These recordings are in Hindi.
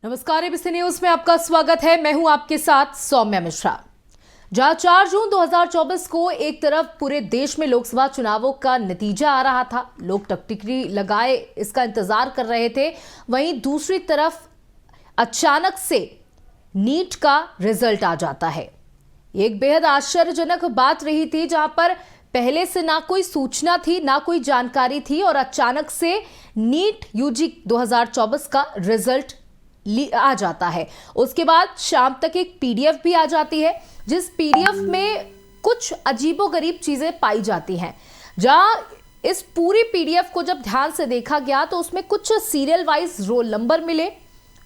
नमस्कार, एबीसी न्यूज में आपका स्वागत है। मैं हूं आपके साथ सौम्या मिश्रा। जहां 4 जून 2024 को एक तरफ पूरे देश में लोकसभा चुनावों का नतीजा आ रहा था, लोग टकटकी लगाए इसका इंतजार कर रहे थे, वहीं दूसरी तरफ अचानक से नीट का रिजल्ट आ जाता है। एक बेहद आश्चर्यजनक बात रही थी, जहां पर पहले से ना कोई सूचना थी, ना कोई जानकारी थी, और अचानक से नीट यूजी 2024 का रिजल्ट आ जाता है। उसके बाद शाम तक एक पीडीएफ भी आ जाती है, जिस पीडीएफ में कुछ अजीबोगरीब चीजें पाई जाती हैं। जहां इस पूरी पीडीएफ को जब ध्यान से देखा गया तो उसमें कुछ सीरियल वाइज रोल नंबर मिले,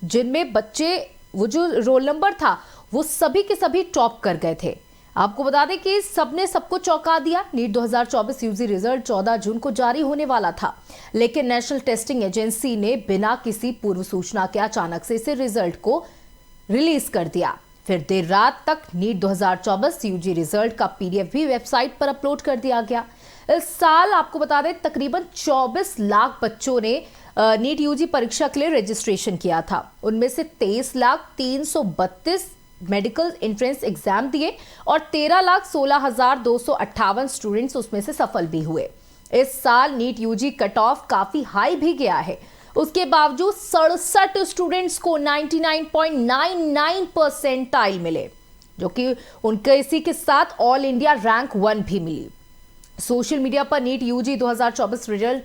जिनमें बच्चे, वो जो रोल नंबर था वो सभी के सभी टॉप कर गए थे। आपको बता दें कि सबने सबको चौंका दिया। नीट 2024 यूजी रिजल्ट 14 जून को जारी होने वाला था, लेकिन नेशनल टेस्टिंग एजेंसी ने बिना किसी पूर्व सूचना के अचानक से इसे रिजल्ट को रिलीज कर दिया। फिर देर रात तक नीट 2024 यूजी रिजल्ट का पीडीएफ भी वेबसाइट पर अपलोड कर दिया गया। इस साल आपको बता दें तकरीबन 24 लाख बच्चों ने नीट यूजी परीक्षा के लिए रजिस्ट्रेशन किया था। उनमें से 23,332 मेडिकल एंट्रेंस एग्जाम दिए और 13,16,258 स्टूडेंट्स उसमें से सफल भी हुए। इस साल नीट यूजी कट ऑफ काफी हाई भी गया है। उसके बावजूद 67 स्टूडेंट्स को 99.99 परसेंटाइल मिले, जो कि उनके इसी के साथ ऑल इंडिया रैंक 1 भी मिली। सोशल मीडिया पर नीट यूजी 2024 रिजल्ट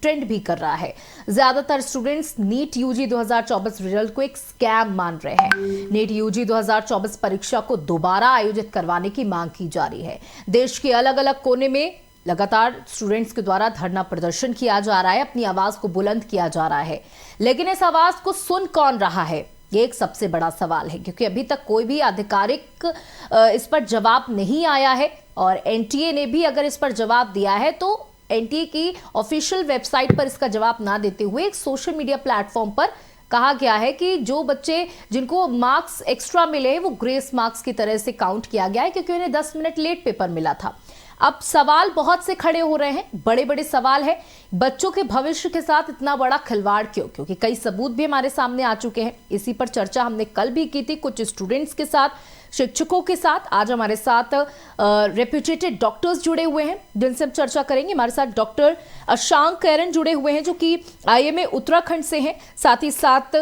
ट्रेंड भी कर रहा है। ज्यादातर स्टूडेंट्स नीट यूजी 2024 रिजल्ट को एक स्कैम मान रहे हैं। नीट यूजी 2024 परीक्षा को दोबारा आयोजित करवाने की मांग की जा रही है। देश के अलग अलग कोने में लगातार स्टूडेंट्स के द्वारा धरना प्रदर्शन किया जा रहा है, अपनी आवाज को बुलंद किया जा रहा है, लेकिन इस आवाज को सुन कौन रहा है, ये एक सबसे बड़ा सवाल है, क्योंकि अभी तक कोई भी आधिकारिक इस पर जवाब नहीं आया है। और एनटीए ने भी अगर इस पर जवाब दिया है तो एनटीए की ऑफिशियल वेबसाइट पर इसका जवाब ना देते हुए एक सोशल मीडिया प्लेटफॉर्म पर कहा गया है कि जो बच्चे जिनको मार्क्स एक्स्ट्रा मिले वो ग्रेस मार्क्स की तरह से काउंट किया गया है, क्योंकि उन्हें 10 मिनट लेट पेपर मिला था। अब सवाल बहुत से खड़े हो रहे हैं, बड़े बड़े सवाल है। बच्चों के भविष्य के साथ इतना बड़ा खिलवाड़ क्यों? क्योंकि कई सबूत भी हमारे सामने आ चुके हैं। इसी पर चर्चा हमने कल भी की थी, कुछ स्टूडेंट्स के साथ, शिक्षकों के साथ। आज हमारे साथ रेप्यूटेड डॉक्टर्स जुड़े हुए हैं, जिनसे हम चर्चा करेंगे। हमारे साथ डॉक्टर अशांक कैरन जुड़े हुए हैं, जो कि आईएमए उत्तराखंड से हैं। साथ ही साथ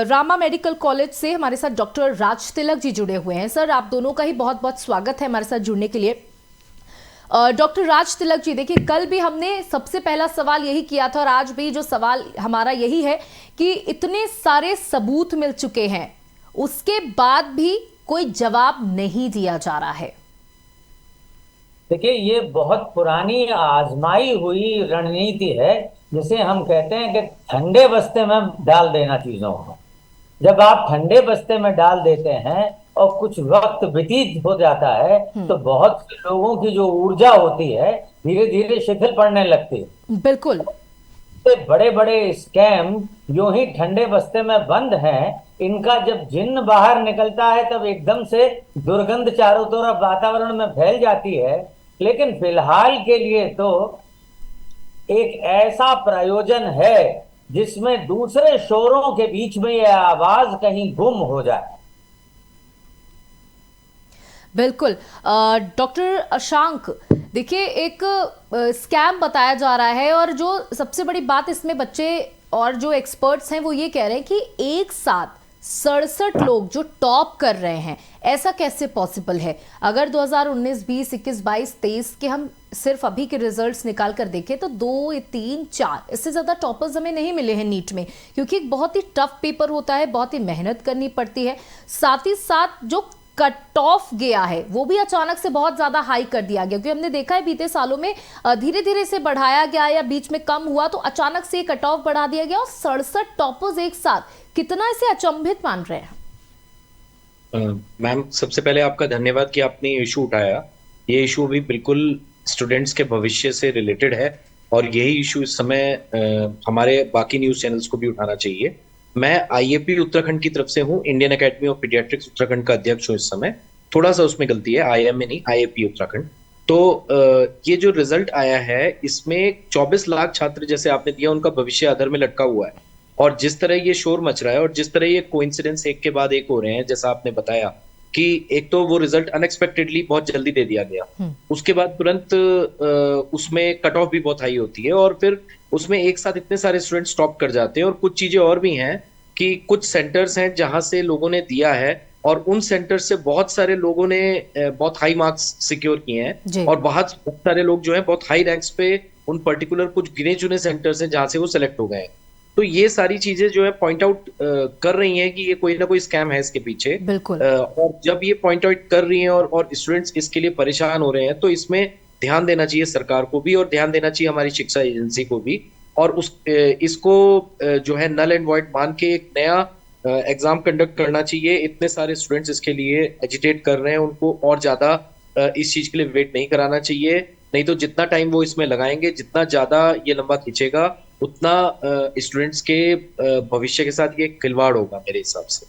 रामा मेडिकल कॉलेज से हमारे साथ डॉक्टर राज तिलक जी जुड़े हुए हैं। सर, आप दोनों का ही बहुत बहुत स्वागत है हमारे साथ जुड़ने के लिए। डॉक्टर राज तिलक जी, देखिए, कल भी हमने सबसे पहला सवाल यही किया था और आज भी जो सवाल हमारा यही है कि इतने सारे सबूत मिल चुके हैं, उसके बाद भी कोई जवाब नहीं दिया जा रहा है। देखिए, ये बहुत पुरानी आजमाई हुई रणनीति है, जिसे हम कहते हैं कि ठंडे बस्ते में डाल देना चीजों को। जब आप ठंडे बस्ते में डाल देते हैं और कुछ वक्त व्यतीत हो जाता है तो बहुत से लोगों की जो ऊर्जा होती है धीरे धीरे शिथिल पड़ने लगती है। बिल्कुल। बड़े बड़े स्कैम यूं ही ठंडे बस्ते में बंद हैं। इनका जब जिन्न बाहर निकलता है तब एकदम से दुर्गंध चारों तरफ वातावरण में फैल जाती है। लेकिन फिलहाल के लिए तो एक ऐसा प्रयोजन है जिसमें दूसरे शोरों के बीच में यह आवाज कहीं गुम हो जाए। बिल्कुल। डॉक्टर अशांक, देखिए, एक स्कैम बताया जा रहा है, और जो सबसे बड़ी बात इसमें बच्चे और जो एक्सपर्ट्स हैं वो ये कह रहे हैं कि एक साथ 67 लोग जो टॉप कर रहे हैं, ऐसा कैसे पॉसिबल है? अगर 2019, 20, 21, 22, 23 के हम सिर्फ अभी के रिजल्ट्स निकाल कर देखें तो 2, 3, 4 इससे ज्यादा टॉपर्स हमें नहीं मिले हैं नीट में, क्योंकि एक बहुत ही टफ पेपर होता है, बहुत ही मेहनत करनी पड़ती है। साथ ही साथ जो कट ऑफ गया है वो भी अचानक से बहुत ज्यादा हाई कर दिया गया, क्योंकि हमने देखा है बीते सालों में धीरे धीरे से बढ़ाया गया या बीच में कम हुआ, तो अचानक से कट ऑफ बढ़ा दिया गया और 67 टॉपर्स एक साथ। कितना इसे अचंभित मान रहे हैं? मैम, सबसे पहले आपका धन्यवाद कि आपने ये इशू उठाया। ये इशू भी बिल्कुल स्टूडेंट्स के भविष्य से रिलेटेड है और यही इशू इस समय हमारे बाकी न्यूज चैनल्स को भी उठाना चाहिए। मैं आईएपी उत्तराखंड की तरफ से हूँ, Indian academy of paediatrics Uttarakhand का अध्यक्ष हूँ इस समय। थोड़ा सा उसमें गलती है, आईएमए नहीं, आईएपी उत्तराखंड। तो ये जो रिजल्ट आया है इसमें 24 लाख छात्र जैसे आपने दिया, उनका भविष्य अधर में लटका हुआ है। और जिस तरह ये शोर मच रहा है और जिस तरह ये कोइंसिडेंस एक के बाद एक हो रहे हैं, जैसा आपने बताया कि एक तो वो रिजल्ट अनएक्सपेक्टेडली बहुत जल्दी दे दिया गया, उसके बाद तुरंत उसमें कट ऑफ भी बहुत हाई होती है और फिर उसमें एक साथ इतने सारे स्टूडेंट स्टॉप कर जाते हैं। और कुछ चीजें और भी हैं कि कुछ सेंटर्स हैं जहां से लोगों ने दिया है और उन सेंटर से बहुत सारे लोगों ने बहुत हाई मार्क्स सिक्योर किए हैं और बहुत सारे लोग जो हैं बहुत हाई रैंक्स पे उन पर्टिकुलर कुछ गिने चुने सेंटर्स हैं जहां से वो सिलेक्ट हो गए हैं। तो ये सारी चीजें जो है पॉइंट आउट कर रही हैं कि ये कोई ना कोई स्कैम है इसके पीछे। बिल्कुल। और जब ये पॉइंट आउट कर रही हैं और स्टूडेंट्स इसके लिए परेशान हो रहे हैं, तो इसमें ध्यान देना चाहिए सरकार को भी और ध्यान देना चाहिए हमारी शिक्षा एजेंसी को भी। और इसको जो है नल एंड वॉइड मान के एक नया एग्जाम कंडक्ट करना चाहिए। इतने सारे स्टूडेंट्स इसके लिए एजिटेट कर रहे हैं, उनको और ज्यादा इस चीज के लिए वेट नहीं कराना चाहिए। नहीं तो जितना टाइम वो इसमें लगाएंगे, जितना ज्यादा ये लंबा खींचेगा, उतना स्टूडेंट्स के भविष्य के साथ ये खिलवाड़ होगा मेरे हिसाब से।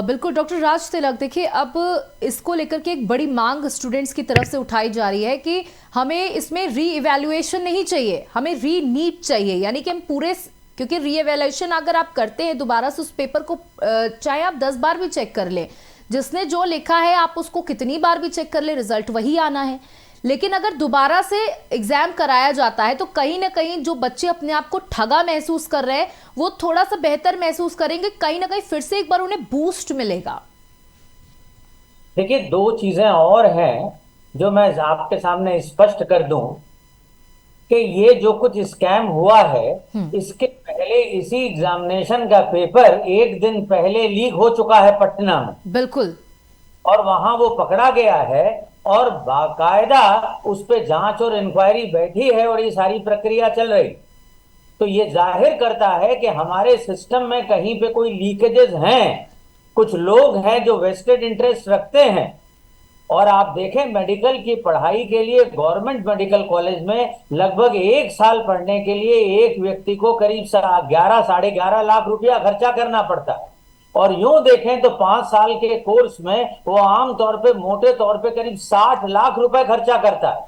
बिल्कुल डॉक्टर राज तिलक, देखिए अब इसको लेकर के एक बड़ी मांग स्टूडेंट्स की तरफ से उठाई जा रही है कि हमें इसमें री इवैल्यूएशन नहीं चाहिए, हमें री नीट चाहिए। यानी कि हम पूरे, क्योंकि री इवैल्यूएशन अगर आप करते हैं दोबारा से उस पेपर को चाहे आप 10 बार भी चेक कर लें, जिसने जो लिखा है आप उसको कितनी बार भी चेक कर ले, रिजल्ट वही आना है। लेकिन अगर दोबारा से एग्जाम कराया जाता है तो कहीं ना कहीं जो बच्चे अपने आप को ठगा महसूस कर रहे हैं वो थोड़ा सा बेहतर महसूस करेंगे, कहीं ना कहीं फिर से एक बार उन्हें बूस्ट मिलेगा। देखिए, दो चीजें और हैं जो मैं आपके सामने स्पष्ट कर दूं कि ये जो कुछ स्कैम हुआ है, इसके पहले इसी एग्जामिनेशन का पेपर एक दिन पहले लीक हो चुका है पटना में। बिल्कुल। और वहां वो पकड़ा गया है और बाकायदा उस पे जांच और इंक्वायरी बैठी है और ये सारी प्रक्रिया चल रही। तो ये जाहिर करता है कि हमारे सिस्टम में कहीं पे कोई लीकेजेस हैं, कुछ लोग हैं जो वेस्टेड इंटरेस्ट रखते हैं। और आप देखें, मेडिकल की पढ़ाई के लिए गवर्नमेंट मेडिकल कॉलेज में लगभग 1 साल पढ़ने के लिए एक व्यक्ति को करीब 11 साढ़े 11 लाख रुपया खर्चा करना पड़ता है। और यूं देखें तो 5 साल के कोर्स में वो आमतौर पे मोटे तौर पे करीब 60 लाख रुपए खर्चा करता है।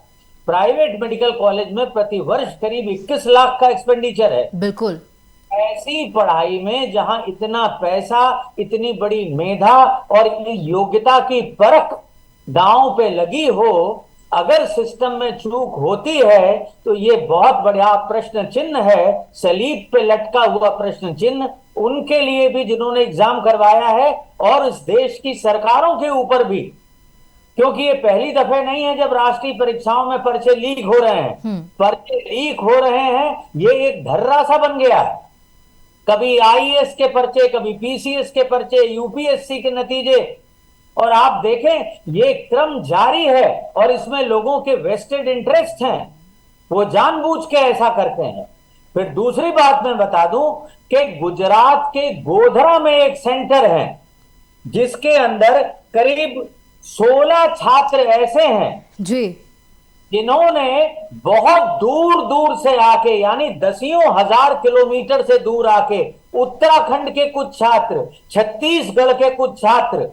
प्राइवेट मेडिकल कॉलेज में प्रति वर्ष करीब 21 लाख का एक्सपेंडिचर है। बिल्कुल। ऐसी पढ़ाई में जहां इतना पैसा, इतनी बड़ी मेधा और योग्यता की परख दांव पे लगी हो, अगर सिस्टम में चूक होती है तो ये बहुत बड़ा प्रश्न चिन्ह है, सलीब पे लटका हुआ प्रश्न चिन्ह उनके लिए भी जिन्होंने एग्जाम करवाया है और इस देश की सरकारों के ऊपर भी। क्योंकि ये पहली दफे नहीं है जब राष्ट्रीय परीक्षाओं में पर्चे लीक हो रहे हैं। पर्चे लीक हो रहे हैं, ये एक धर्रा सा बन गया है। कभी आईएएस के पर्चे, कभी पीसीएस के पर्चे, यूपीएससी के नतीजे, और आप देखें ये क्रम जारी है। और इसमें लोगों के वेस्टेड इंटरेस्ट हैं, वो जानबूझ के ऐसा करते हैं। फिर दूसरी बात मैं बता दूं कि गुजरात के गोधरा में एक सेंटर है जिसके अंदर करीब 16 छात्र ऐसे हैं जी जिन्होंने बहुत दूर दूर से आके, यानी दसियों हजार किलोमीटर से दूर आके, उत्तराखंड के कुछ छात्र, छत्तीसगढ़ के कुछ छात्र,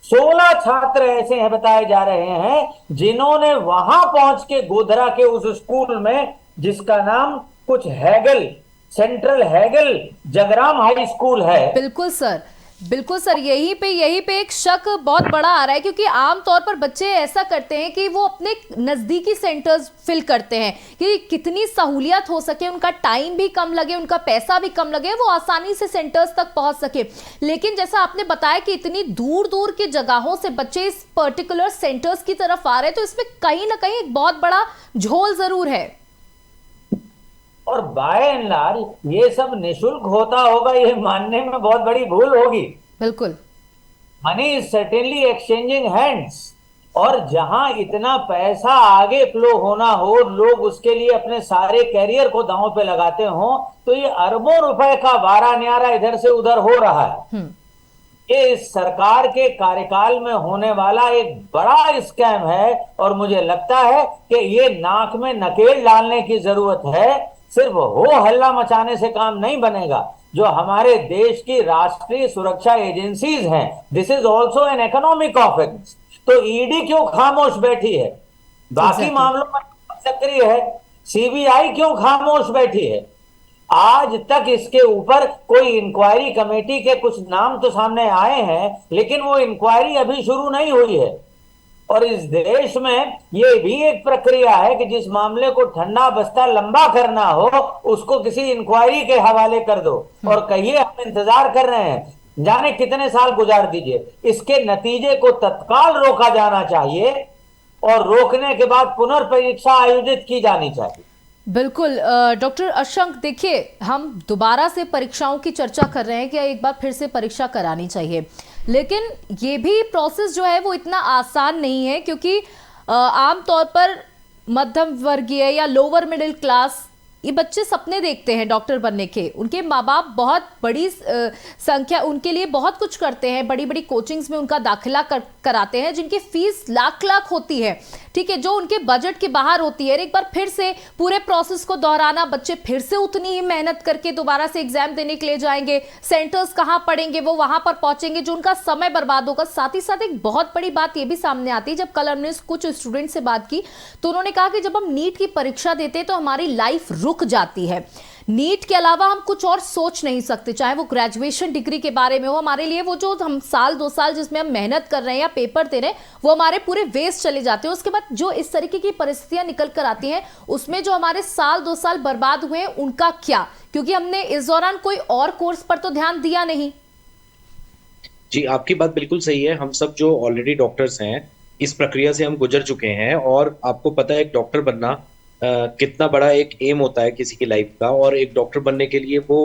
16 छात्र ऐसे हैं बताए जा रहे हैं जिन्होंने वहां पहुंच के गोधरा के उस स्कूल में, जिसका नाम कुछ Hegel, central Hegel Jagram high school है। बिल्कुल सर, बिल्कुल सर, यहीं पे एक शक बहुत बड़ा आ रहा है क्योंकि आमतौर पर बच्चे ऐसा करते हैं कि वो अपने नज़दीकी सेंटर्स फिल करते हैं कि कितनी सहूलियत हो सके, उनका टाइम भी कम लगे, उनका पैसा भी कम लगे, वो आसानी से सेंटर्स तक पहुंच सके। लेकिन जैसा आपने बताया कि इतनी दूर दूर की जगहों से बच्चे इस पर्टिकुलर सेंटर्स की तरफ आ रहे हैं, तो इसमें कहीं ना कहीं एक बहुत बड़ा झोल जरूर है। और बाय एंड लार्ज ये सब निशुल्क होता होगा, ये मानने में बहुत बड़ी भूल होगी। बिल्कुल। Money is certainly exchanging hands, और जहां इतना पैसा आगे फ्लो होना हो, लोग उसके लिए अपने सारे कैरियर को दांव पे लगाते हो, तो ये अरबों रुपए का वारा न्यारा इधर से उधर हो रहा है। ये इस सरकार के कार्यकाल में होने वाला एक बड़ा स्कैम है। और मुझे लगता है कि ये नाक में नकेल डालने की जरूरत है। सिर्फ हो हल्ला मचाने से काम नहीं बनेगा। जो हमारे देश की राष्ट्रीय सुरक्षा एजेंसीज हैं, this is also an economic offence. तो ईडी क्यों खामोश बैठी है? बाकी मामलों में सक्रिय है। सीबीआई क्यों खामोश बैठी है? आज तक इसके ऊपर कोई इंक्वायरी कमेटी के कुछ नाम तो सामने आए हैं, लेकिन वो इंक्वायरी अभी शुरू नहीं हुई है। और इस देश में ये भी एक प्रक्रिया है कि जिस मामले को ठंडा बस्ता लंबा करना हो उसको किसी इंक्वायरी के हवाले कर दो और कहिए हम इंतजार कर रहे हैं। जाने कितने साल गुजार दीजिए, इसके नतीजे को तत्काल रोका जाना चाहिए और रोकने के बाद पुनर्परीक्षा आयोजित की जानी चाहिए। बिल्कुल डॉक्टर अशंक, देखिए हम दोबारा से परीक्षाओं की चर्चा कर रहे हैं कि एक बार फिर से परीक्षा करानी चाहिए, लेकिन ये भी प्रोसेस जो है वो इतना आसान नहीं है, क्योंकि आमतौर पर मध्यम वर्गीय या लोअर मिडिल क्लास ये बच्चे सपने देखते हैं डॉक्टर बनने के। उनके माँ बाप बहुत बड़ी संख्या उनके लिए बहुत कुछ करते हैं, बड़ी बड़ी कोचिंग्स में उनका दाखिला कराते हैं जिनकी फीस लाख लाख होती है, ठीक है, जो उनके बजट के बाहर होती है। एक बार फिर से पूरे प्रोसेस को दोहराना, बच्चे फिर से उतनी ही मेहनत करके दोबारा से एग्जाम देने के लिए जाएंगे, सेंटर्स कहाँ पड़ेंगे, वो वहां पर पहुंचेंगे, जो उनका समय बर्बाद होगा। साथ ही साथ एक बहुत बड़ी बात यह भी सामने आती है, जब कल हमने कुछ स्टूडेंट से बात की तो उन्होंने कहा कि जब हम नीट की परीक्षा देते हैं तो हमारी लाइफ रुक जाती है। नीट के अलावा हम कुछ और सोच नहीं सकते, चाहे वो ग्रेजुएशन डिग्री के बारे में हो। हमारे लिए वो जो हम साल 2 साल जिसमें हम मेहनत कर रहे हैं या पेपर दे रहे हैं वो हमारे पूरे वेस्ट चले जाते हैं। उसके बाद जो इस तरीके की परिस्थितियां निकल कर आती हैं उसमें जो हमारे साल 2 साल बर्बाद हुए उनका क्या, क्योंकि हमने इस दौरान कोई और कोर्स पर तो ध्यान दिया नहीं। जी, आपकी बात बिल्कुल सही है। हम सब जो ऑलरेडी डॉक्टर्स हैं इस प्रक्रिया से हम गुजर चुके हैं, और आपको पता है एक डॉक्टर बनना कितना बड़ा एक एम होता है किसी की लाइफ का। और एक डॉक्टर बनने के लिए वो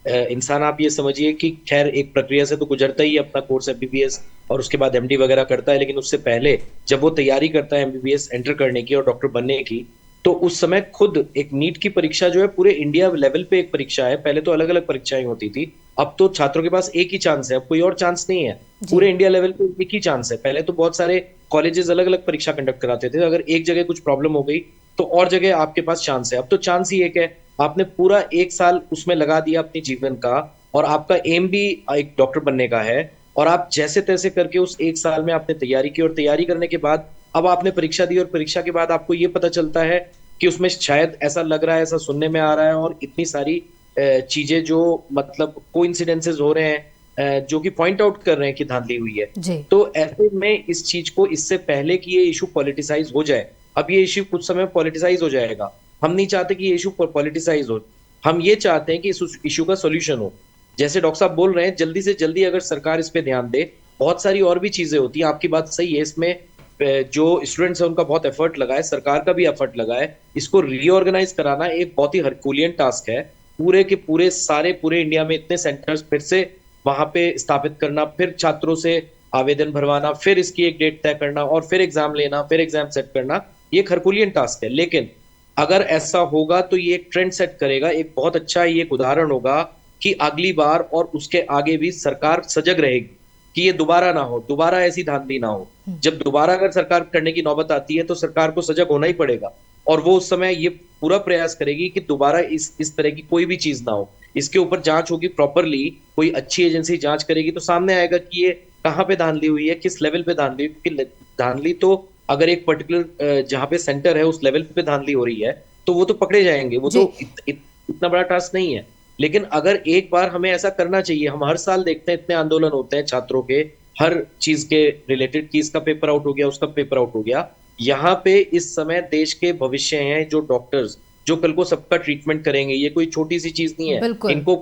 इंसान, आप ये समझिए कि खैर एक प्रक्रिया से तो गुजरता ही अपना कोर्स एमबीबीएस और उसके बाद एमडी वगैरह करता है, लेकिन उससे पहले जब वो तैयारी करता है एमबीबीएस एंटर करने की और डॉक्टर बनने की, तो उस समय खुद एक नीट की परीक्षा जो है पूरे इंडिया लेवल पे एक परीक्षा है। पहले तो अलग अलग परीक्षाएं होती थी, अब तो छात्रों के पास एक ही चांस है, अब कोई और चांस नहीं है। पूरे इंडिया लेवल पे एक ही चांस है। पहले तो बहुत सारे कॉलेजेस अलग अलग परीक्षा कंडक्ट कराते थे, अगर एक जगह कुछ प्रॉब्लम हो गई तो और जगह आपके पास चांस है। अब तो चांस ही एक है, आपने पूरा 1 साल उसमें लगा दिया अपने जीवन का, और आपका एम भी एक डॉक्टर बनने का है, और आप जैसे तैसे करके उस 1 साल में आपने तैयारी की, और तैयारी करने के बाद अब आपने परीक्षा दी, और परीक्षा के बाद आपको ये पता चलता है कि उसमें शायद ऐसा लग रहा है, ऐसा सुनने में आ रहा है, और इतनी सारी चीजें जो मतलब कोइंसिडेंसेस हो रहे हैं जो कि पॉइंट आउट कर रहे हैं कि धांधली हुई है। तो ऐसे में इस चीज को, इससे पहले कि ये इशू पॉलिटिसाइज हो जाए, अब ये इशू कुछ समय पॉलिटिसाइज हो जाएगा। हम नहीं चाहते कि ये इशू पॉलिटिसाइज हो, हम ये चाहते हैं कि इस इशू का सोल्यूशन हो। जैसे डॉक्टर साहब बोल रहे हैं, जल्दी से जल्दी अगर सरकार इस पे ध्यान दे। बहुत सारी और भी चीजें होती हैं, आपकी बात सही है, इसमें जो स्टूडेंट्स है उनका बहुत एफर्ट लगा है, सरकार का भी एफर्ट लगा है। इसको रीऑर्गेनाइज कराना एक बहुत ही हरकुलियन टास्क है। पूरे के पूरे पूरे इंडिया में इतने सेंटर्स फिर से वहां पे स्थापित करना, फिर छात्रों से आवेदन भरवाना, फिर इसकी एक डेट तय करना, और फिर एग्जाम लेना, फिर एग्जाम सेट करना, ये एक हरकुलियन टास्क है। लेकिन अगर ऐसा होगा तो ये एक ट्रेंड सेट करेगा, एक बहुत अच्छा ये एक उदाहरण होगा कि अगली बार और उसके आगे भी सरकार सजग रहेगी कि ये दोबारा ना हो, दोबारा ऐसी धांधली ना हो। जब दोबारा अगर सरकार करने की नौबत आती है तो सरकार को सजग होना ही पड़ेगा, और वो उस समय ये पूरा प्रयास करेगी कि दोबारा इस तरह की कोई भी चीज ना हो। इसके ऊपर जांच होगी प्रॉपरली, कोई अच्छी एजेंसी जांच करेगी तो सामने आएगा कि ये कहाँ पे धांधली हुई है, किस लेवल पे धांधली हुई। क्योंकि धांधली तो अगर एक पर्टिकुलर जहां पे सेंटर है उस लेवल पे धांधली हो रही है तो वो तो पकड़े जाएंगे, वो तो इतना बड़ा टास्क नहीं है। लेकिन अगर एक बार हमें ऐसा करना चाहिए, हम हर साल देखते हैं इतने आंदोलन होते हैं छात्रों के हर चीज के रिलेटेड कि इसका पेपर आउट हो गया, उसका पेपर आउट हो गया। यहाँ पे इस समय देश के भविष्य हैं जो डॉक्टर्स, जो कल को सबका ट्रीटमेंट करेंगे। ये कोई छोटी सी चीज नहीं है, इनको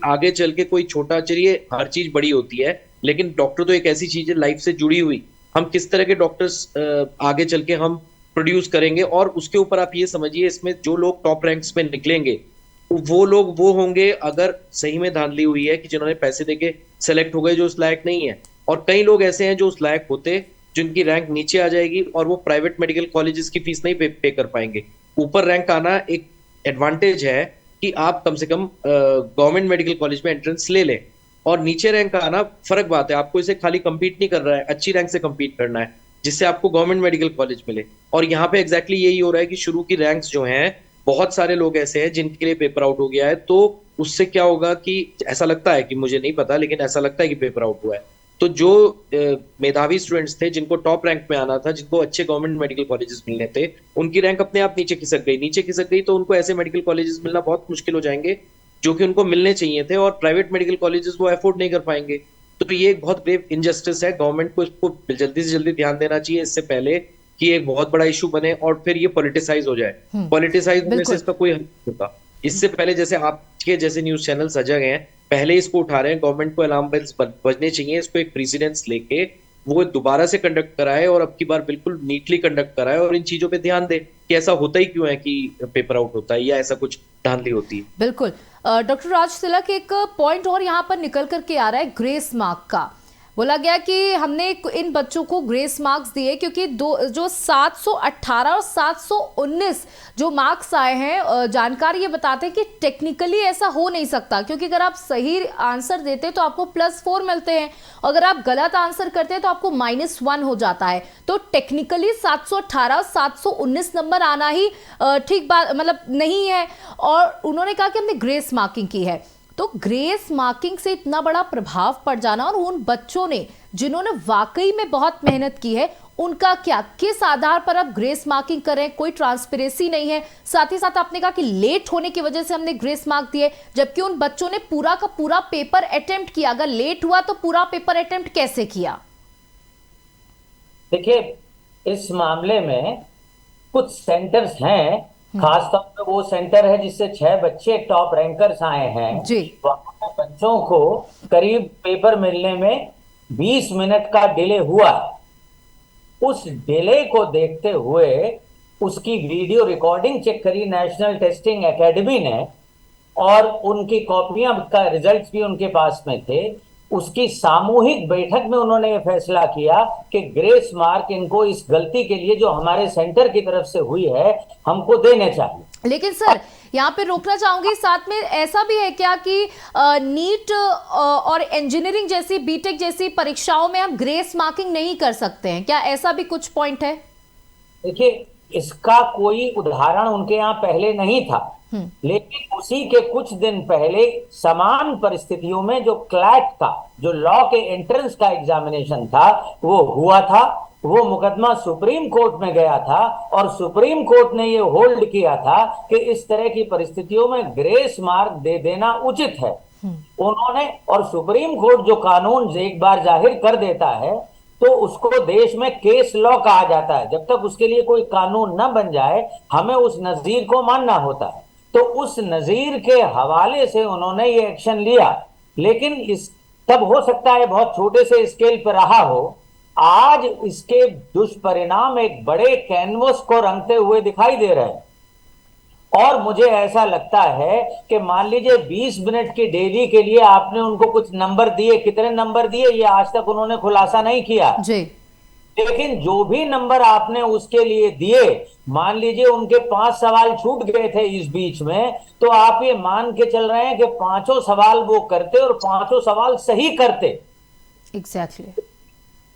आगे चल के कोई छोटा, चलिए हर चीज बड़ी होती है, लेकिन डॉक्टर तो एक ऐसी चीज है लाइफ से जुड़ी हुई। हम किस तरह के डॉक्टर्स आगे चल के हम प्रोड्यूस करेंगे, और उसके ऊपर आप ये समझिए इसमें जो लोग टॉप रैंक्स में निकलेंगे वो लोग वो होंगे अगर सही में धांधली हुई है कि जिन्होंने पैसे देके सेलेक्ट हो गए जो उस लायक नहीं है। और कई लोग ऐसे हैं जो उस लायक होते, जिनकी रैंक नीचे आ जाएगी और वो प्राइवेट मेडिकल कॉलेजेस की फीस नहीं पे कर पाएंगे। ऊपर रैंक आना एक एडवांटेज है कि आप कम से कम गवर्नमेंट मेडिकल कॉलेज में एंट्रेंस ले लें, और नीचे रैंक आना फर्क बात है। आपको इसे खाली compete नहीं कर रहा है, अच्छी रैंक से compete करना है जिससे आपको गवर्नमेंट मेडिकल कॉलेज मिले। और यहाँ पे एग्जैक्टली यही हो रहा है कि शुरू की रैंक्स जो हैं, बहुत सारे लोग ऐसे हैं जिनके लिए पेपर आउट हो गया है। तो उससे क्या होगा कि ऐसा लगता है कि, मुझे नहीं पता, लेकिन ऐसा लगता है कि पेपर आउट हुआ है। तो जो मेधावी स्टूडेंट्स थे, जिनको टॉप रैंक में आना था, जिनको अच्छे गवर्नमेंट मेडिकल कॉलेजेस मिलने थे, उनकी रैंक अपने आप नीचे खिसक गई। नीचे खिसक गई तो उनको ऐसे मेडिकल कॉलेजेस मिलना बहुत मुश्किल हो जाएंगे जो कि उनको मिलने चाहिए थे, और प्राइवेट मेडिकल कॉलेजेस वो अफोर्ड नहीं कर पाएंगे। तो ये एक बहुत ग्रेव इनजस्टिस है। गवर्नमेंट को इसको जल्दी से जल्दी ध्यान देना चाहिए, इससे पहले कि एक बहुत बड़ा इशू बने और फिर ये पॉलिटिसाइज हो जाए। पॉलिटिसाइज होने से इसका कोई हल नहीं होता। इससे पहले जैसे आपके जैसे न्यूज चैनल सजग हैं, पहले इसको उठा रहे हैं, गवर्नमेंट को अलार्म बेल्स बजने चाहिए, इसको एक प्रेसिडेंस लेके वो दोबारा से कंडक्ट कराए और अब की बार बिल्कुल नीटली कंडक्ट कराए और इन चीजों पे ध्यान दे कि ऐसा होता ही क्यों है कि पेपर आउट होता है या ऐसा कुछ धांधली होती है। बिल्कुल। डॉक्टर राज तिलक, एक पॉइंट और यहाँ पर निकल करके आ रहा है ग्रेस मार्क का। बोला गया कि हमने इन बच्चों को ग्रेस मार्क्स दिए क्योंकि जो 718 और 719 जो मार्क्स आए हैं, जानकारी ये बताते हैं कि टेक्निकली ऐसा हो नहीं सकता, क्योंकि अगर आप सही आंसर देते तो आपको +4 मिलते हैं, अगर आप गलत आंसर करते हैं तो आपको -1 हो जाता है। तो टेक्निकली 718 और 719 नंबर आना ही ठीक बात मतलब नहीं है, और उन्होंने कहा कि हमने ग्रेस मार्किंग की है। तो ग्रेस मार्किंग से इतना बड़ा प्रभाव पड़ जाना, और उन बच्चों ने जिन्होंने वाकई में बहुत मेहनत की है, उनका क्या, किस आधार पर अब ग्रेस मार्किंग करें? कोई ट्रांसपेरेंसी नहीं है। साथ ही साथ आपने कहा कि लेट होने की वजह से हमने ग्रेस मार्क दिए, जबकि उन बच्चों ने पूरा का पूरा पेपर अटेम्प्ट किया। अगर लेट हुआ तो पूरा पेपर अटेम्प्ट कैसे किया? देखिए, इस मामले में कुछ सेंटर्स हैं, खासतौर पर वो सेंटर है जिससे 6 बच्चे टॉप रैंकर्स आए हैं जी। वहां बच्चों को करीब पेपर मिलने में 20 मिनट का डिले हुआ। उस डिले को देखते हुए उसकी वीडियो रिकॉर्डिंग चेक करी नेशनल टेस्टिंग एकेडमी ने, और उनकी कॉपियां का रिजल्ट्स भी उनके पास में थे। उसकी सामूहिक बैठक में उन्होंने ये फैसला किया कि ग्रेस मार्क इनको इस गलती के लिए जो हमारे सेंटर की तरफ से हुई है हमको देने चाहिए। लेकिन सर, यहाँ पे रोकना चाहूंगी, साथ में ऐसा भी है क्या कि नीट और इंजीनियरिंग जैसी, बीटेक जैसी परीक्षाओं में हम ग्रेस मार्किंग नहीं कर सकते हैं क्या? ऐसा भी कुछ पॉइंट है? देखिए, इसका कोई उदाहरण उनके यहाँ पहले नहीं था, लेकिन उसी के कुछ दिन पहले समान परिस्थितियों में जो क्लैट का, जो लॉ के एंट्रेंस का एग्जामिनेशन था, वो हुआ था। वो मुकदमा सुप्रीम कोर्ट में गया था और सुप्रीम कोर्ट ने ये होल्ड किया था कि इस तरह की परिस्थितियों में ग्रेस मार्क दे देना उचित है। उन्होंने, और सुप्रीम कोर्ट जो कानून एक बार जाहिर कर देता है तो उसको देश में केस लॉ कहा जाता है। जब तक उसके लिए कोई कानून न बन जाए हमें उस नजीर को मानना होता है। तो उस नजीर के हवाले से उन्होंने ये एक्शन लिया, लेकिन इस तब हो सकता है बहुत छोटे से स्केल पर रहा हो। आज इसके दुष्परिणाम एक बड़े कैनवस को रंगते हुए दिखाई दे रहे हैं, और मुझे ऐसा लगता है कि मान लीजिए 20 मिनट की डेली के लिए आपने उनको कुछ नंबर दिए, कितने नंबर दिए ये आज तक उन्होंने खुलासा नहीं किया जी। लेकिन जो भी नंबर आपने उसके लिए दिए, मान लीजिए उनके 5 सवाल छूट गए थे इस बीच में, तो आप ये मान के चल रहे हैं कि 5 सवाल वो करते और 5 सवाल सही करते। एग्जैक्टली।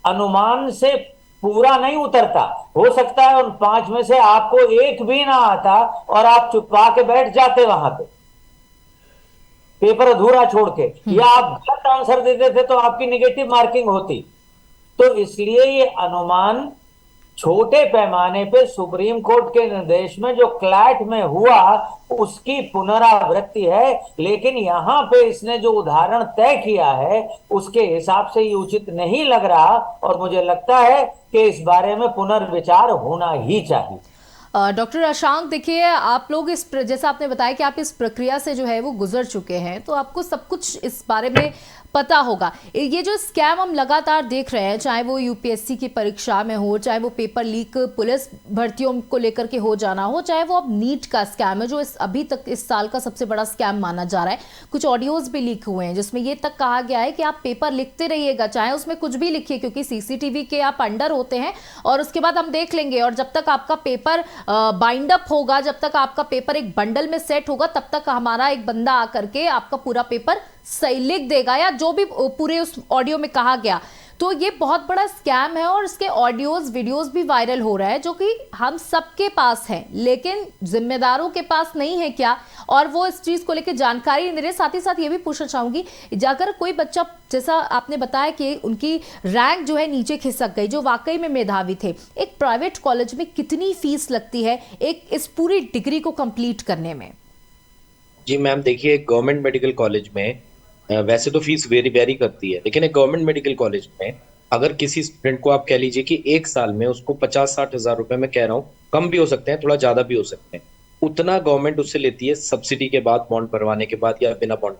अनुमान से पूरा नहीं उतरता। हो सकता है उन 5 में से आपको एक भी ना आता और आप चुपा के बैठ जाते वहां पे, पेपर अधूरा छोड़ के, या आप गलत आंसर देते थे तो आपकी नेगेटिव मार्किंग होती। तो इसलिए ये अनुमान छोटे पैमाने पे सुप्रीम कोर्ट के निर्देश में जो क्लैट में हुआ उसकी पुनरावृत्ति है, लेकिन यहाँ पे इसने जो उदाहरण तय किया है उसके हिसाब से ये उचित नहीं लग रहा, और मुझे लगता है कि इस बारे में पुनर्विचार होना ही चाहिए। डॉक्टर अशांक, देखिए आप लोग जैसा आपने बताया कि आप इस प्रक्रिया से जो है वो गुजर चुके हैं, तो आपको सब कुछ इस बारे में पता होगा। ये जो स्कैम हम लगातार देख रहे हैं, चाहे वो यूपीएससी की परीक्षा में हो, चाहे वो पेपर लीक पुलिस भर्तियों को लेकर के हो जाना हो, चाहे वो अब नीट का स्कैम है जो अभी तक इस साल का सबसे बड़ा स्कैम माना जा रहा है। कुछ ऑडियोज भी लीक हुए हैं जिसमें ये तक कहा गया है कि आप पेपर लिखते रहिएगा, चाहे उसमें कुछ भी लिखिए, क्योंकि सीसीटीवी के आप अंडर होते हैं और उसके बाद हम देख लेंगे, और जब तक आपका पेपर बाइंड अप होगा, जब तक आपका पेपर एक बंडल में सेट होगा, तब तक हमारा एक बंदा आकर के आपका पूरा पेपर सही लिख देगा, या जो भी पूरे उस ऑडियो में कहा गया। तो ये बहुत बड़ा स्कैम है और इसके ऑडियोज वीडियोस भी वायरल हो रहा है, जो कि हम सबके पास है, लेकिन जिम्मेदारों के पास नहीं है क्या, और वो इस चीज को लेकर जानकारी नहीं दे रहे। साथ ही साथ ये भी पूछना चाहूंगी, अगर कोई बच्चा, जैसा आपने बताया कि उनकी रैंक जो है नीचे खिसक गई, जो वाकई में मेधावी थे, एक प्राइवेट कॉलेज में कितनी फीस लगती है एक इस पूरी डिग्री को कंप्लीट करने में? जी मैम, देखिए गवर्नमेंट मेडिकल कॉलेज में वैसे तो फीस वेरी करती है, लेकिन एक गवर्नमेंट मेडिकल कॉलेज में अगर किसी स्टूडेंट को आप कह लीजिए कि एक साल में उसको 50-60 हजार रुपए, मैं कह रहा हूँ कम भी हो सकते हैं, थोड़ा ज्यादा भी हो सकते हैं, उतना गवर्नमेंट उससे लेती है सब्सिडी के बाद, बॉन्ड भरवाने के बाद या बिना बॉन्ड।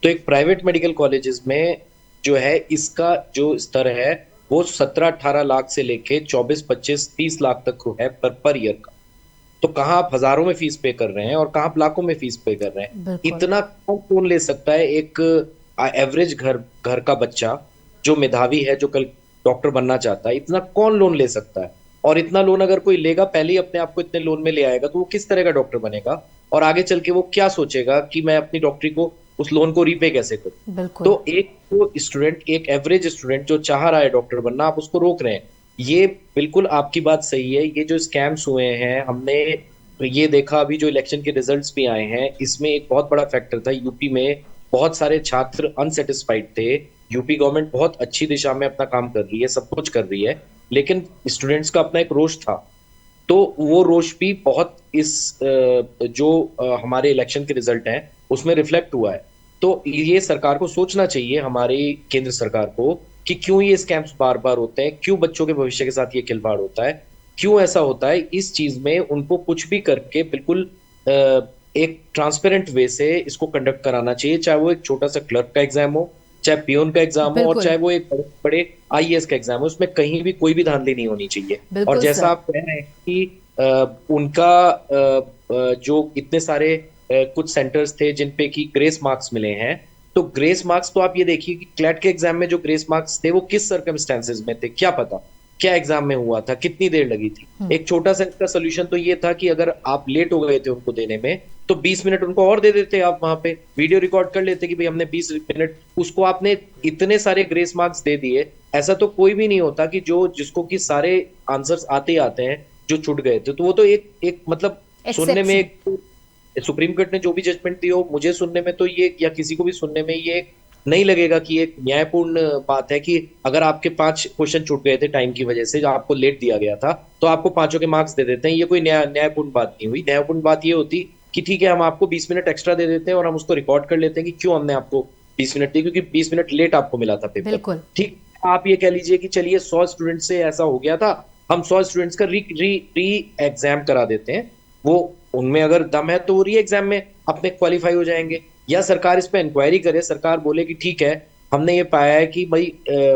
तो एक प्राइवेट मेडिकल कॉलेजेस में जो है इसका जो स्तर है वो 17-18 लाख से लेके 24-25-30 लाख तक है पर ईयर का। तो कहाँ आप हजारों में फीस पे कर रहे हैं और कहाँ आप लाखों में फीस पे कर रहे हैं। बिल्कुल। इतना कौन ले सकता है एक एवरेज घर घर का बच्चा जो मेधावी है, जो कल डॉक्टर बनना चाहता है, इतना कौन लोन ले सकता है? और इतना लोन अगर कोई लेगा, पहले ही अपने आप को इतने लोन में ले आएगा, तो वो किस तरह का डॉक्टर बनेगा और आगे चल के वो क्या सोचेगा कि मैं अपनी डॉक्टरी को, उस लोन को रीपे कैसे करूं। बिल्कुल। तो एक तो स्टूडेंट, एक एवरेज स्टूडेंट जो चाह रहा है डॉक्टर बनना, आप उसको रोक रहे हैं। ये बिल्कुल आपकी बात सही है। ये जो स्कैम्स हुए हैं, हमने ये देखा अभी जो इलेक्शन के रिजल्ट्स भी आए हैं, इसमें एक बहुत बड़ा फैक्टर था। यूपी में बहुत सारे छात्र अनसेटिस्फाइड थे। यूपी गवर्नमेंट बहुत अच्छी दिशा में अपना काम कर रही है, सब कुछ कर रही है, लेकिन स्टूडेंट्स का अपना एक रोष था। तो वो रोष भी बहुत इस जो हमारे इलेक्शन के रिजल्ट हैं उसमें रिफ्लेक्ट हुआ है। तो ये सरकार को सोचना चाहिए, हमारी केंद्र सरकार को, कि क्यों ये स्कैम्स बार बार होते हैं, क्यों बच्चों के भविष्य के साथ ये खिलवाड़ होता है, क्यों ऐसा होता है। इस चीज में उनको कुछ भी करके बिल्कुल एक ट्रांसपेरेंट वे से इसको कंडक्ट कराना चाहिए, चाहे वो एक छोटा सा क्लर्क का एग्जाम हो, चाहे पियोन का एग्जाम हो, और बिल्कुल। चाहे वो एक बड़े बड़े आईएएस का एग्जाम हो। उसमें कहीं भी कोई भी धांधली नहीं होनी चाहिए। और बिल्कुल जैसा सर। आप कह रहे हैं कि उनका जो इतने सारे कुछ सेंटर्स थे जिन पे की ग्रेस मार्क्स मिले हैं, तो ग्रेस मार्क्स तो आप ये देखिए कि क्लैट के एग्जाम में जो ग्रेस मार्क्स थे वो किस सर्कमस्टेंसेस में थे, क्या पता क्या एग्जाम में हुआ था, कितनी देर लगी थी। एक छोटा सा इसका सोल्यूशन तो ये था कि अगर आप लेट हो गए थे उनको देने में, तो 20 मिनट उनको और दे देते, आप वहां पे वीडियो रिकॉर्ड कर लेते कि भाई हमने 20 मिनट, उसको आपने इतने सारे ग्रेस मार्क्स दे दिए। ऐसा तो कोई भी नहीं होता कि जो जिसको कि सारे आंसर्स आते ही आते हैं जो छूट गए थे। तो वो तो एक मतलब सुनने में, एक सुप्रीम कोर्ट ने जो भी जजमेंट दी हो, मुझे सुनने में तो ये, या किसी को भी सुनने में ये नहीं लगेगा कि एक न्यायपूर्ण बात है कि अगर आपके 5 क्वेश्चन छूट गए थे टाइम की वजह से, जो आपको लेट दिया गया था, तो आपको 5 के मार्क्स दे देते हैं। ये कोई न्यायपूर्ण बात नहीं हुई। न्यायपूर्ण बात ये होती कि ठीक है, हम आपको 20 मिनट एक्स्ट्रा दे देते हैं और हम उसको रिकॉर्ड कर लेते हैं कि क्यों हमने आपको 20 मिनट दी, क्योंकि 20 मिनट लेट आपको मिला था पेपर। बिल्कुल। ठीक, आप ये कह लीजिए कि चलिए 100 स्टूडेंट से ऐसा हो गया था, हम 100 स्टूडेंट्स का री एग्जाम करा देते हैं। वो उनमें अगर दम है तो वो री एग्जाम में अपने क्वालिफाई हो जाएंगे। या सरकार इस पे इंक्वायरी करे, सरकार बोले कि ठीक है, हमने ये पाया है कि भाई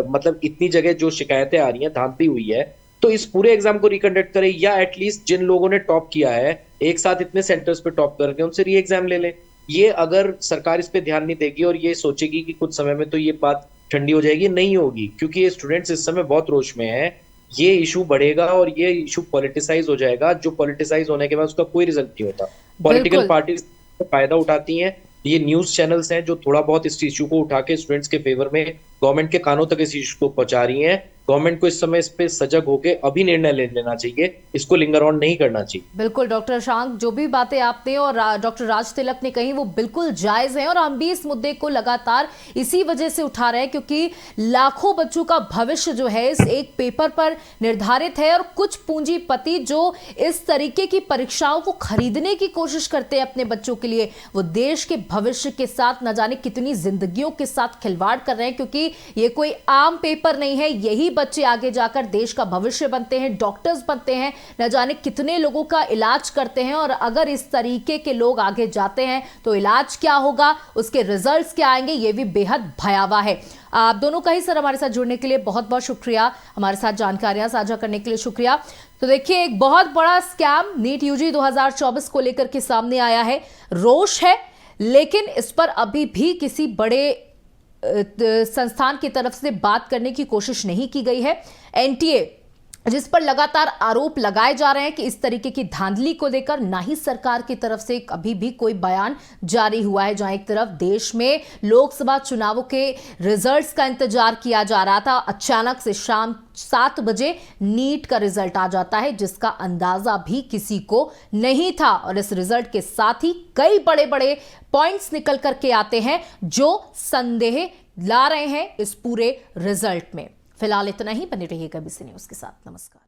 मतलब इतनी जगह जो शिकायतें आ रही हैं, धांधली हुई है, तो इस पूरे एग्जाम को रिकंडक्ट करे, या एटलीस्ट जिन लोगों ने टॉप किया है, एक साथ इतने सेंटर्स पे टॉप करके उनसे री एग्जाम ले लें। ये अगर सरकार इस पे ध्यान नहीं देगी और ये सोचेगी कि कुछ समय में तो ये बात ठंडी हो जाएगी, नहीं होगी, क्योंकि ये स्टूडेंट्स इस समय बहुत रोष में है। ये इशू बढ़ेगा और ये इशू पॉलिटिसाइज हो जाएगा, जो पॉलिटिसाइज होने के बाद उसका कोई रिजल्ट नहीं होता। पॉलिटिकल बिल्कुल। पार्टीज फायदा उठाती हैं। ये न्यूज चैनल्स हैं जो थोड़ा बहुत इस इशू को उठा के स्टूडेंट्स के फेवर में गवर्नमेंट के कानों तक इस इशू को पहुंचा रही हैं। गवर्नमेंट को इस समय इस पे सजग होके अभी निर्णय ले लेना चाहिए, इसको लिंगर ऑन नहीं करना चाहिए। बिल्कुल डॉक्टर शांक, जो भी बातें आपने और डॉक्टर राज तिलक ने कही वो बिल्कुल जायज हैं, और हम भी इस मुद्दे को लगातार इसी वजह से उठा रहे हैं क्योंकि लाखों बच्चों का भविष्य जो है इस एक पेपर पर निर्धारित है, और कुछ पूंजीपति जो इस तरीके की परीक्षाओं को खरीदने की कोशिश करते हैं अपने बच्चों के लिए, वो देश के भविष्य के साथ न जाने कितनी जिंदगियों के साथ खिलवाड़ कर रहे हैं, क्योंकि ये कोई आम पेपर नहीं है। यही बच्चे आगे जाकर देश का भविष्य बनते हैं, डॉक्टर्स बनते हैं, न जाने कितने लोगों का इलाज करते हैं। और अगर इस तरीके के लोग आगे जाते हैं तो इलाज क्या होगा, उसके रिजल्ट्स क्या आएंगे, ये भी बेहद भयावह है। आप दोनों का ही सर हमारे साथ जुड़ने के लिए बहुत बहुत शुक्रिया, हमारे साथ जानकारियां साझा करने के लिए शुक्रिया। तो देखिए, एक बहुत बड़ा स्कैम नीट यूजी 2024 को लेकर के सामने आया है, रोष है, लेकिन इस पर अभी भी किसी बड़े संस्थान की तरफ से बात करने की कोशिश नहीं की गई है। एनटीए जिस पर लगातार आरोप लगाए जा रहे हैं कि इस तरीके की धांधली को लेकर ना ही सरकार की तरफ से कभी भी कोई बयान जारी हुआ है। जहां एक तरफ देश में लोकसभा चुनावों के रिजल्ट्स का इंतजार किया जा रहा था, अचानक से शाम 7 बजे नीट का रिजल्ट आ जाता है, जिसका अंदाजा भी किसी को नहीं था। और इस रिजल्ट के साथ ही कई बड़े बड़े पॉइंट्स निकल करके आते हैं जो संदेह ला रहे हैं इस पूरे रिजल्ट में। फिलहाल इतना ही, बने रहिएगा बीसी न्यूज के साथ। नमस्कार।